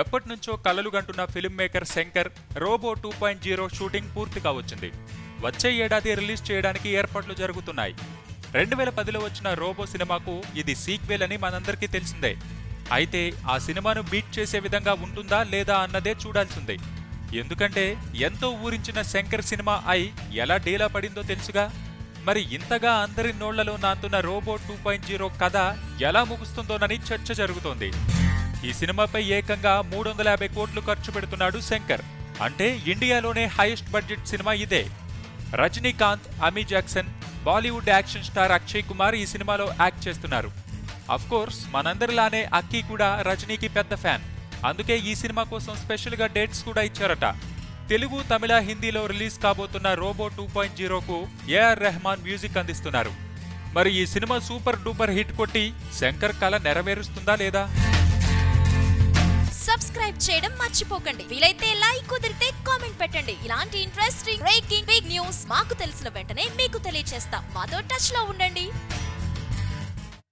ఎప్పటినుంచో కలలుగంటున్న film maker Shankar Robo 2.0 shooting పూర్తి కావచ్చింది. వచ్చే ఏడాది రిలీజ్ చేయడానికి ఏర్పాట్లు జరుగుతున్నాయి. 2010లో వచ్చిన రోబో సినిమాకు ఇది సీక్వెల్ అని మనందరికీ తెలిసిందే. అయితే ఆ సినిమాను బీట్ చేసే విధంగా ఉంటుందా లేదా అన్నదే చూడాల్సిందే. ఎందుకంటే ఎంతో ఊరించిన శంకర్ సినిమా ఎలా డీలా పడిందో తెలుసుగా. మరి ఇంతగా అందరి నోళ్లలో నాంతున్న రోబో 2.0 కథ ఎలా ముగుస్తుందోనని చర్చ జరుగుతోంది. ఈ సినిమాపై ఏకంగా 350 కోట్లు ఖర్చు పెడుతున్నాడు శంకర్. అంటే ఇండియాలోనే హైయెస్ట్ బడ్జెట్ సినిమా ఇదే. Rajinikanth, Amy Jackson, Bollywood action star Akshay Kumar ఈ సినిమాలో యాక్ట్ చేస్తున్నారు. అఫ్కోర్స్ మనందరిలానే అక్కీ కూడా రజనీకి పెద్ద ఫ్యాన్. అందుకే ఈ సినిమా కోసం స్పెషల్ గా డేట్స్ కూడా ఇచ్చారట. తెలుగు, తమిళ, హిందీలో రిలీజ్ కాబోతున్న రోబో 2.0కు ఏఆర్ రెహమాన్ మ్యూజిక్ అందిస్తున్నారు. మరి ఈ సినిమా సూపర్ డూపర్ హిట్ కొట్టి శంకర్ కళ నెరవేరుస్తుందా లేదా? సబ్స్క్రైబ్ చేయడం మర్చిపోకండి. వీలైతే లైక్, కుదిరితే కామెంట్ పెట్టండి. ఇలాంటి ఇంట్రెస్టింగ్ బ్రేకింగ్ బిగ్ న్యూస్ మాకు తెలిసిన వెంటనే మీకు తెలియజేస్తాం. మాతో టచ్ లో ఉండండి.